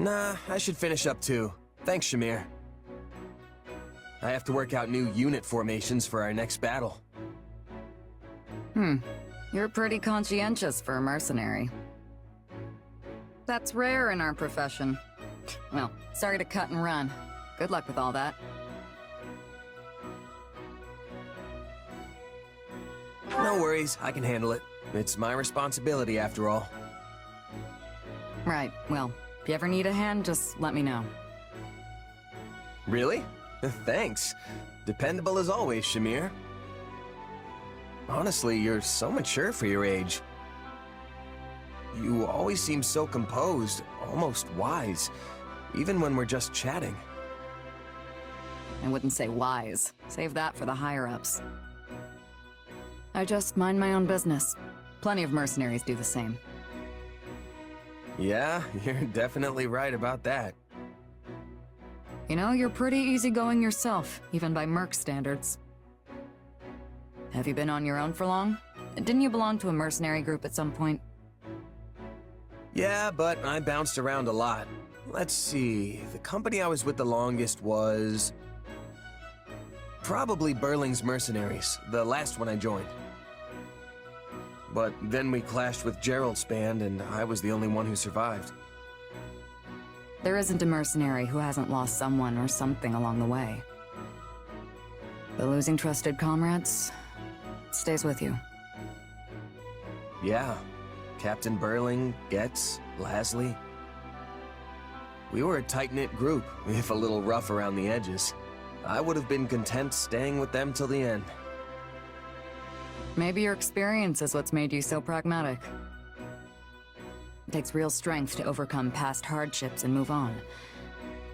Nah, I should finish up too. Thanks, Shamir. I have to work out new unit formations for our next battle. You're pretty conscientious for a mercenary. That's rare in our profession. Well, sorry to cut and run. Good luck with all that. No worries, I can handle it. It's my responsibility after all. Right, well, if you ever need a hand, just let me know. Really? Thanks. Dependable as always, Shamir. Honestly, you're so mature for your age. You always seem so composed, almost wise, even when we're just chatting. I wouldn't say wise. Save that for the higher-ups. I just mind my own business. Plenty of mercenaries do the same. Yeah, you're definitely right about that. You know, you're pretty easygoing yourself, even by merc standards. Have you been on your own for long? Didn't you belong to a mercenary group at some point? Yeah, but I bounced around a lot. Let's see, the company I was with the longest was... probably Burling's Mercenaries, the last one I joined. But then we clashed with Gerald's band, and I was the only one who survived. There isn't a mercenary who hasn't lost someone or something along the way. But losing trusted comrades stays with you. Yeah, Captain Burling, Getz, Lasley. We were a tight-knit group, if a little rough around the edges. I would have been content staying with them till the end. Maybe your experience is what's made you so pragmatic. It takes real strength to overcome past hardships and move on.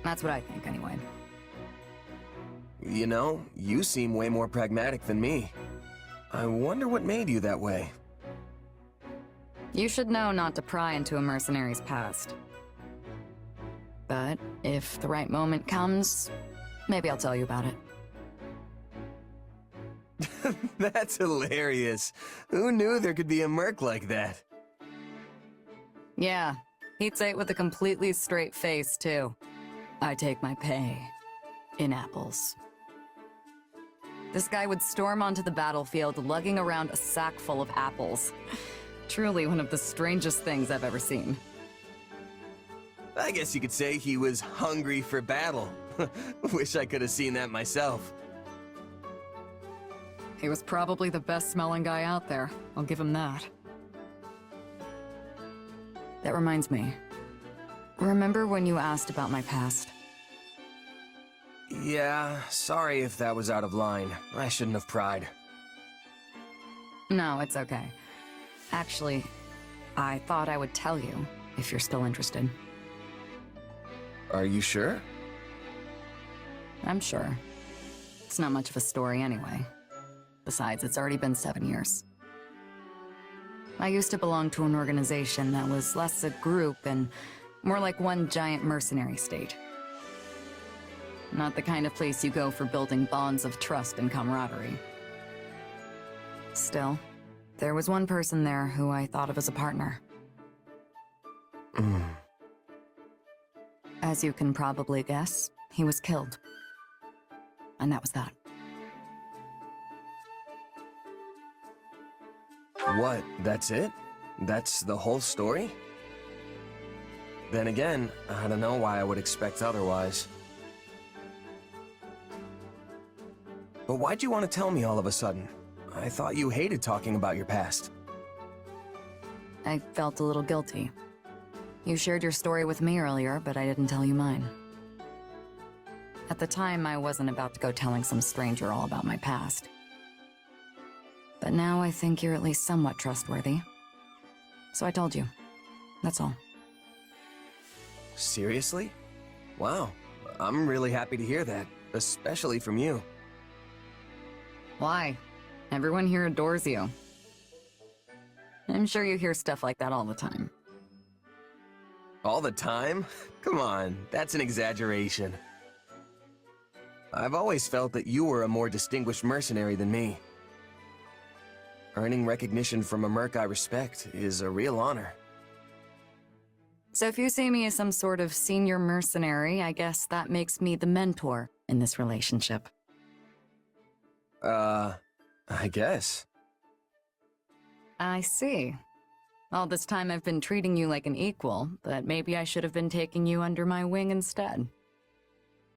That's what I think, anyway. You know, you seem way more pragmatic than me. I wonder what made you that way. You should know not to pry into a mercenary's past. But if the right moment comes, maybe I'll tell you about it. That's hilarious. Who knew there could be a merc like that? Yeah, he'd say it with a completely straight face, too. I take my pay in apples. This guy would storm onto the battlefield lugging around a sack full of apples. Truly one of the strangest things I've ever seen. I guess you could say he was hungry for battle. Wish I could have seen that myself. He was probably the best smelling guy out there. I'll give him that. That reminds me. Remember when you asked about my past? Yeah, sorry if that was out of line. I shouldn't have pried. No, it's okay. Actually, I thought I would tell you, if you're still interested. Are you sure? I'm sure. It's not much of a story anyway. Besides, it's already been 7 years. I used to belong to an organization that was less a group and more like one giant mercenary state. Not the kind of place you go for building bonds of trust and camaraderie. Still, there was one person there who I thought of as a partner. As you can probably guess, he was killed. And that was that. What, that's it? That's the whole story? Then again, I don't know why I would expect otherwise. But why'd you want to tell me all of a sudden? I thought you hated talking about your past. I felt a little guilty. You shared your story with me earlier, but I didn't tell you mine. At the time, I wasn't about to go telling some stranger all about my past. But now I think you're at least somewhat trustworthy. So I told you. That's all. Seriously? Wow, I'm really happy to hear that, especially from you. Why? Everyone here adores you. I'm sure you hear stuff like that all the time. All the time? Come on, that's an exaggeration. I've always felt that you were a more distinguished mercenary than me. Earning recognition from a merc I respect is a real honor. So if you see me as some sort of senior mercenary, I guess that makes me the mentor in this relationship. I guess. I see. All this time I've been treating you like an equal, but maybe I should have been taking you under my wing instead.